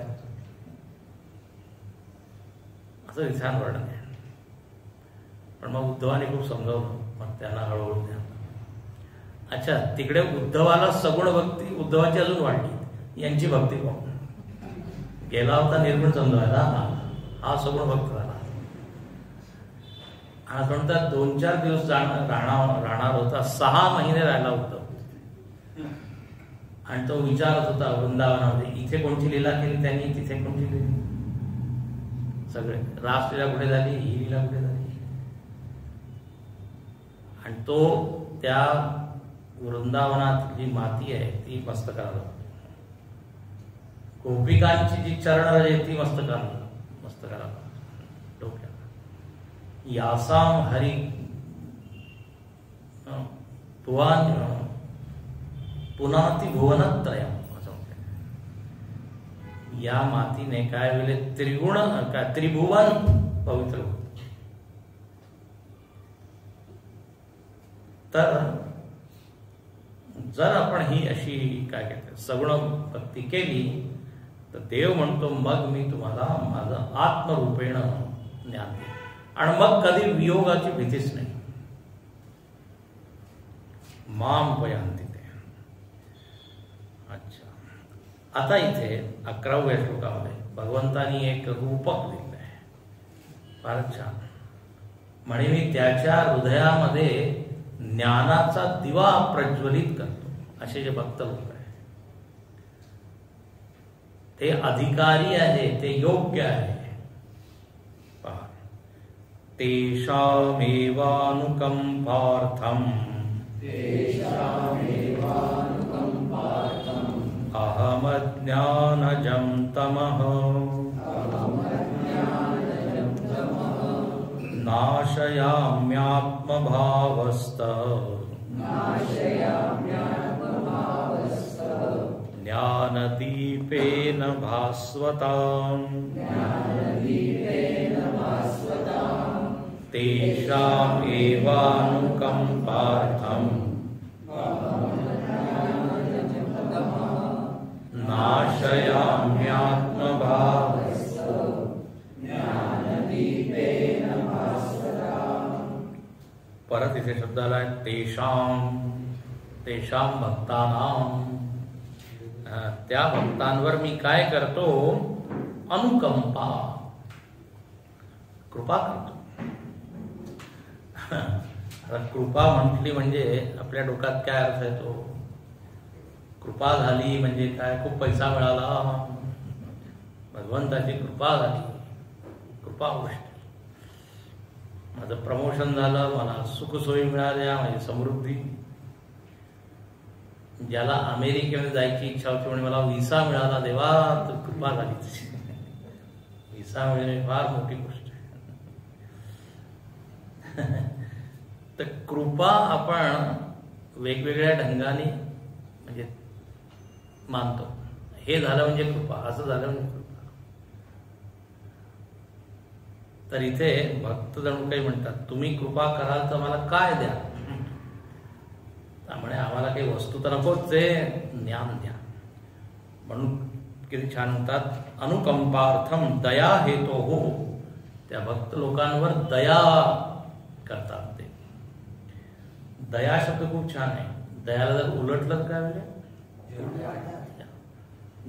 असं विधान वर्णन आहे. पण मग उद्धवाने खूप समजावलं, मग त्यांना हळूहळू द्या. अच्छा, तिकडे उद्धवाला सगुण भक्ती उद्धवाची अजून वाढली, यांची भक्ती पाहून. गेला होता निर्गुण समजायला, हा सगुण भक्त झाला. हा कोणता 2-4 दिवस राहणार होता, 6 महिने राहिला होता. आणि तो विचारत होता वृंदावनामध्ये, इथे कोणती लीला केली त्यांनी, तिथे कोणती लीला, सगळे रासलीला कुठे झाली, ही लीला कुठे झाली. आणि तो त्या वृंदावनात जी माती आहे ती मस्तकाला, गोपिकांची जी चरण आहे ती मस्तकाला डोक्याला. यासाम हरी पुनाती भुवनत्रयम, असं म्हणतात. या मातीने काय वेळे त्रिभुवन पवित्र होत. तर जर आपण ही अशी काय कहते सगुण भक्ती केली तर देव म्हणतो मग मी तुम्हाला माझं आत्मरूपेण ज्ञान देईन, आणि मग कधी वियोगाची भीतीच नाही. माम उपयांती ते. अच्छा, आता इथे 11व्या श्लोकामध्ये भगवंतानी एक रूपक दिलं आहे, फारच छान. म्हणे मी त्याच्या हृदयामध्ये ज्ञानाचा दिवा प्रज्वलित करतो. असे जे भक्त लोक आहे ते अधिकारी आहे, ते योग्य आहे. पहा, तेषामेवानुकंपार्थम अहमज्ञानजं तमः नाशयाम्यात्मभावस्थ ज्ञानदीपेन भास्वताम् तेषामेवानुकंपार्थम् नाशयाम्यात्मभावस्थ ज्ञानदीपेन भास्वताम् शब्द आलाय तेषाम, तेषाम भक्तानाम, त्या भक्तांवर मी काय करतो, अनुकंपा, कृपा करतो. कृपा म्हटली म्हणजे आपल्या डोक्यात काय अर्थ येतो, कृपा झाली म्हणजे काय, खूप पैसा मिळाला, भगवंताची कृपा झाली, कृपा गोष्ट, माझं प्रमोशन झालं, मला सुखसोयी मिळाल्या, माझी समृद्धी. ज्याला अमेरिकेमध्ये जायची इच्छा होती म्हणजे मला व्हिसा मिळाला, देवा तर कृपा झाली तशी. व्हिसा मिळणे फार मोठी गोष्ट आहे. तर कृपा आपण वेगवेगळ्या ढंगाने म्हणजे मानतो. हे झालं म्हणजे कृपा, असं झालं म्हणजे कृपा. तर इथे भक्त जणू काही म्हणतात, तुम्ही कृपा कराल तर मला काय द्या. त्यामुळे आम्हाला काही वस्तू तर नकोच, ज्ञान द्या. म्हणून किती छान म्हणतात, अनुकंपार्थम दया हेतो हो. त्या भक्त लोकांवर दया करतात ते. दया शब्द खूप छान आहे. दयाला जर उलटलं काय म्हणजे,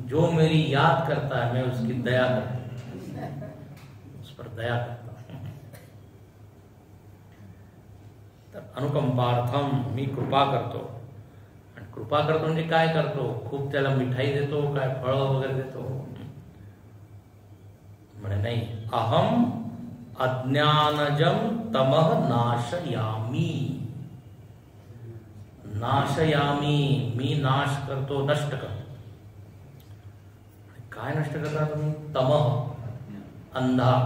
जो मेरी याद करता है मैं उसकी दया करता, उस पर दया करता. तर अनुकंपार्थम मी कृपा करतो. आणि कृपा करतो म्हणजे काय करतो, खूप त्याला मिठाई देतो काय, फळं वगैरे देतो म्हणे नाही. अहम अज्ञानजम तमः नाशयामी, नाशयामी मी नाश करतो, नष्ट करतो. काय नष्ट करता तुम्ही, तमः अंधार.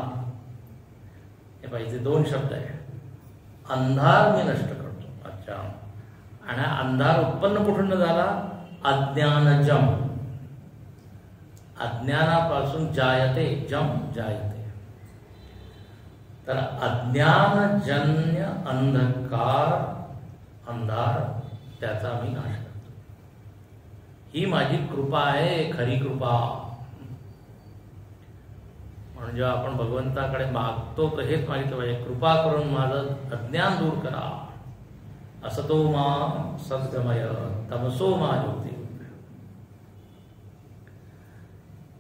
हे पाहिजे, दोन शब्द आहे. अंधार मी नष्ट करतो. अच्छा, आणि अंधार उत्पन्न कुठून झाला, अज्ञानजम, अज्ञानापासून जायते, जम जायते. तर अज्ञानजन्य अंधकार, अंधार, त्याचा मी नाश करतो. ही माझी कृपा आहे, खरी कृपा. म्हणून जेव्हा आपण भगवंताकडे मागतो तर हेच मागितलं पाहिजे, कृपा करून माझं अज्ञान दूर करा. असतो मा सद्गमय तमसो मा ज्योती.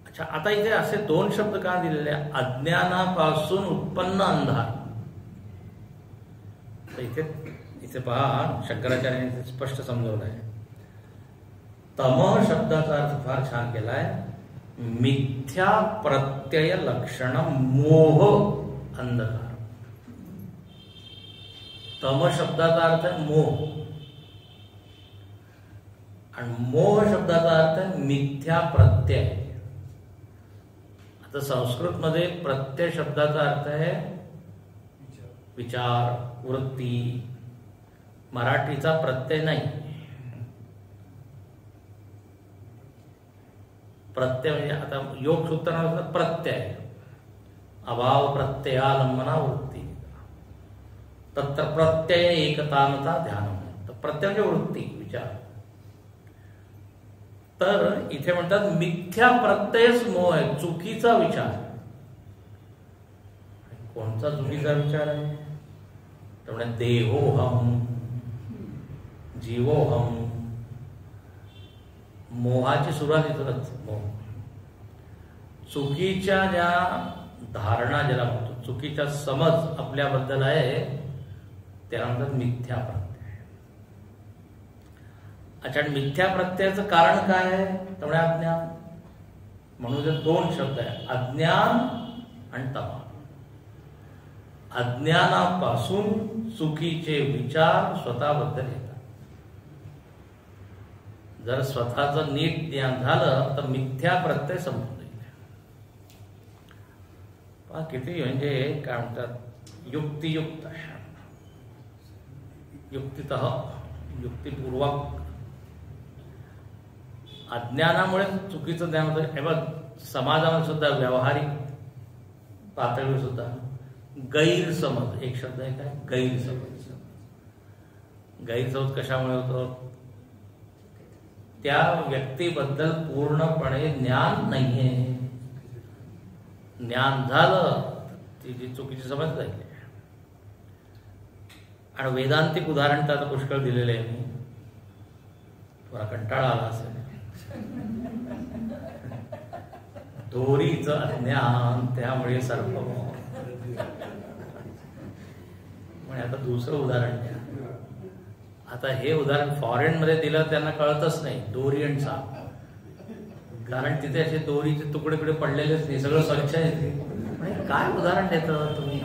अच्छा, आता इथे असे दोन शब्द का दिलेले, अज्ञानापासून उत्पन्न अंधार. तर इथे पहा, शंकराचार्यांनी स्पष्ट समजवलं आहे. तम शब्दाचा अर्थ फार छान केलाय, मिथ्या प्रत्यय लक्षण मोह अंधकार. तम शब्दाचा अर्थ आहे मोह, आणि मोह शब्दाचा अर्थ आहे मिथ्या प्रत्यय. आता संस्कृत मध्ये प्रत्यय शब्दाचा अर्थ आहे विचार, वृत्ती. मराठीचा प्रत्यय नाही. प्रत्यय म्हणजे आता योग सूत्रानुसार प्रत्यय, अभाव प्रत्ययालंबना वृत्ती, तत्र प्रत्यय एकतानता ध्यान. तर प्रत्यय म्हणजे वृत्ती, विचार. तर इथे म्हणतात मिथ्या प्रत्ययच मोह आहे, चुकीचा विचार. कोणता चुकीचा विचार आहे, त्यामुळे देहोहम, जीवोहम. मोहाची सुरुवात इथूनच. मोह, चुकीच्या ज्या धारणा ज्याला म्हणतो, चुकीचा समज आपल्याबद्दल आहे, त्यानंतर मिथ्या प्रत्यय. अच्छा, मिथ्या प्रत्ययाचं कारण काय आहे, त्यामुळे अज्ञान. म्हणून जर दोन शब्द आहे, अज्ञान आणि तमा. अज्ञानापासून चुकीचे विचार स्वतःबद्दल येतात. जर स्वतःचं नीट ज्ञान झालं तर मिथ्या प्रत्यय संपून जाईल. किती म्हणजे काय म्हणतात, युक्तियुक्त, युक्तितः, युक्तिपूर्वक. अज्ञानामुळे चुकीचं ज्ञान होतं. हे बघ, समाजामध्ये सुद्धा, व्यावहारिक पातळीवर सुद्धा गैरसमज एक शब्द आहे. काय गैरसमज? गैरसमज कशामुळे होतो, त्या व्यक्तीबद्दल पूर्णपणे ज्ञान नाहीये. ज्ञान झालं ती जी चुकीची समज जाईल. आणि वेदांतिक उदाहरण तर आता पुष्कळ दिलेले आहे मी. थोडा कंटाळा आला असेल. दोरीचं अज्ञान त्यामुळे सर्पमोह. म्हणजे आता दुसरं उदाहरण द्या. आता हे उदाहरण फॉरेन मध्ये दिलं त्यांना कळतच नाही दोरी आणि साप, कारण तिथे असे दोरीचे तुकडे तुकडे पडलेलेच नाही, सगळं स्वच्छ आहे. म्हणजे काय उदाहरण देता तुम्ही?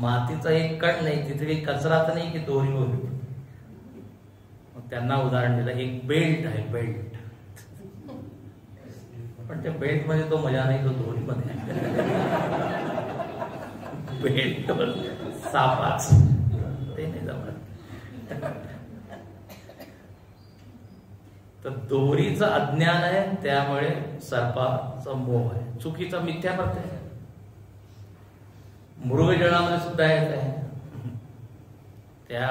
मातीचा एक कण नाही, तिथे काही कचरा तर नाही की दोरी होती. मग त्यांना उदाहरण दिलं, एक बेल्ट आहे, बेल्ट. पण त्या बेल्ट मध्ये तो मजा नाही, तो दोरी मध्ये बेल्ट सापाच ते नाही जमत. तर दोरीचं अज्ञान आहे त्यामुळे सर्पाचा मोह आहे, चुकीचा मिथ्या प्रत्यय आहे. मृगजळामध्ये सुद्धा येत आहे. त्या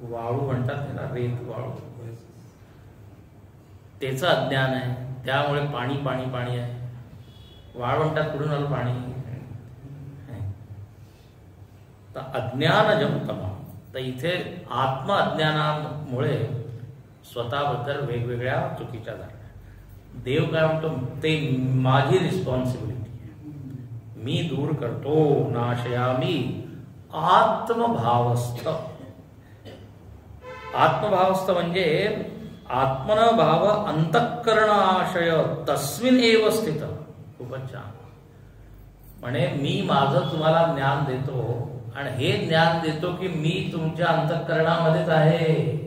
वाळू म्हणतात त्याला, रेत वाळू, त्याचं अज्ञान आहे त्यामुळे पाणी पाणी पाणी आहे. वाळवंटात कुठून आलं पाणी? तर अज्ञानजम तमा. तर इथे आत्म अज्ञानामुळे स्वतःबद्दल वेगवेगळ्या चुकीच्या झाल्या. देव काय म्हणतो, ते माझी रिस्पॉन्सिबिलिटी आहे, मी दूर करतो. नाशयामी आत्मभावस्थ. आत्मभावस्थ म्हणजे आत्मन भाव अंतःकरणाशय तस्मिन एव स्थित. खूपच छान. म्हणे मी माझं तुम्हाला ज्ञान देतो आणि हे ज्ञान देतो की मी तुमच्या अंतःकरणामध्येच आहे,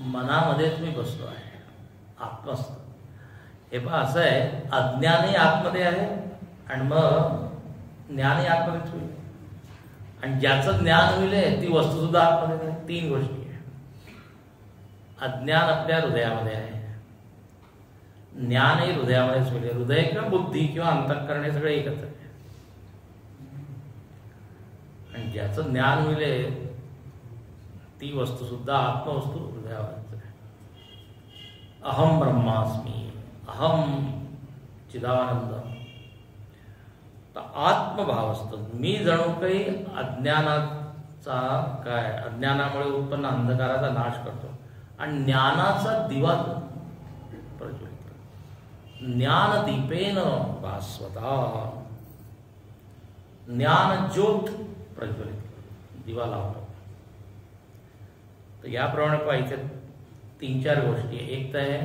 मनामध्येच मी बसलो आहे, आत्मस्थ. हे पहा असं आहे, अज्ञानही आतमध्ये आहे आणि मग ज्ञानही आतमध्येच होईल. आणि ज्याचं ज्ञान होईल ती वस्तू सुद्धा आतमध्ये आहे. तीन गोष्टी आहे. अज्ञान आपल्या हृदयामध्ये आहे, ज्ञानही हृदयामध्येच होईल. हृदय किंवा बुद्धी किंवा अंतःकरण हे सगळे एकत्र आहे. आणि ज्याचं ज्ञान होईल ती वस्तू सुद्धा आत्मवस्तू हृदयावरच आहे. अहम ब्रह्मास्मी, अहम चिदानंद. तर आत्मभावस्थ, मी जणू काही अज्ञानाचा काय, अज्ञानामुळे उत्पन्न अंधकाराचा नाश करतो आणि ज्ञानाचा दिवा प्रज्वलित करतो. ज्ञानदीपेन भास्वता, ज्ञान ज्योत प्रज्वलित करतो, दिवा लावतो. तर याप्रमाणे पहा इथे 3-4 गोष्टी आहे. एक तर आहे,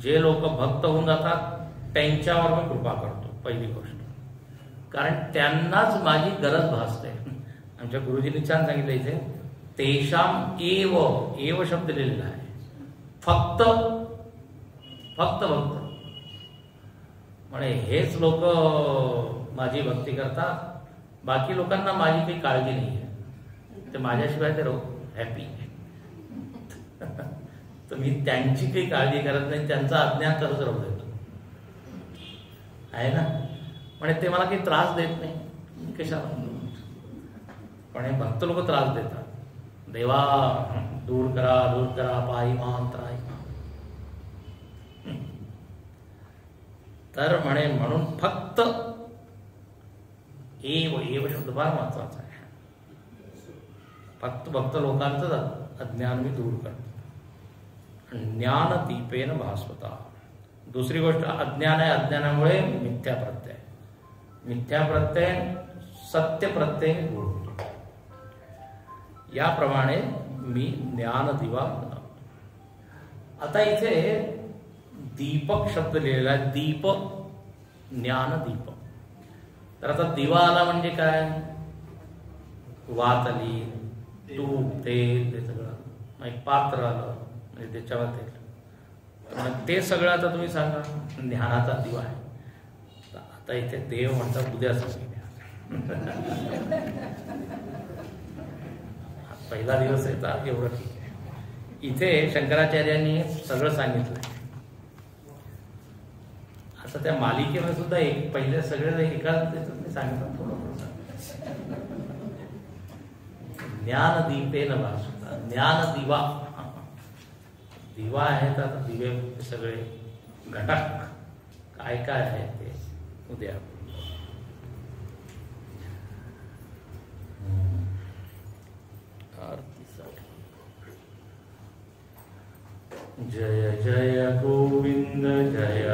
जे लोक भक्त होऊन जातात त्यांच्यावर मी कृपा करतो, पहिली गोष्ट, कारण त्यांनाच माझी गरज भासते. आमच्या गुरुजींनी छान सांगितलं इथे, तेषाम एव, एव शब्द लिहिलेला आहे, फक्त फक्त भक्त. म्हणे हेच लोक माझी भक्ती करतात, बाकी लोकांना माझी काही काळजी नाही आहे, ते माझ्याशिवाय ते हॅपी. तर मी त्यांची काही काळजी करत नाही, त्यांचा अज्ञान तसंच राहू देतो, आहे ना. म्हणजे ते मला काही त्रास देत नाही, कशाला. पण हे भक्त लोक त्रास देतात, देवा दूर करा पायी महांतराय. तर म्हणे म्हणून फक्त एव, एव शब्द फार महत्वाचा आहे. फक्त भक्त लोकांचं अज्ञान मी दूर करतो. ज्ञान दीपेन भास्वता. दुसरी गोष्ट अज्ञान आहे, अज्ञानामुळे मिथ्या प्रत्यय, मिथ्या प्रत्यय सत्य प्रत्यय जोडतो. याप्रमाणे मी ज्ञान दिवा बनवतो. आता इथे दीपक शब्द लिहिलेला आहे, दीप, ज्ञान दीप. तर आता दिवा आला म्हणजे काय, वात आली, तूप, तेल, ते सगळं, एक पात्र आलं म्हणजे त्याच्यावर ते सगळं. आता तुम्ही सांगा, ज्ञानाचा दिवा आहे. आता इथे देव म्हणतात उद्या सांगितलं, पहिला दिवस आहे तर एवढं ठीक आहे. इथे शंकराचार्यांनी सगळं सांगितलंय. आता त्या मालिकेमध्ये सुद्धा एक पहिले सगळे एकाच सांगितलं, थोडं ज्ञान दीपेन भास्वता. ज्ञान दिवा, दिवा आहे तर आता दिवे सगळे घटक काय काय आहे ते उद्या. जय जय गोविंद जय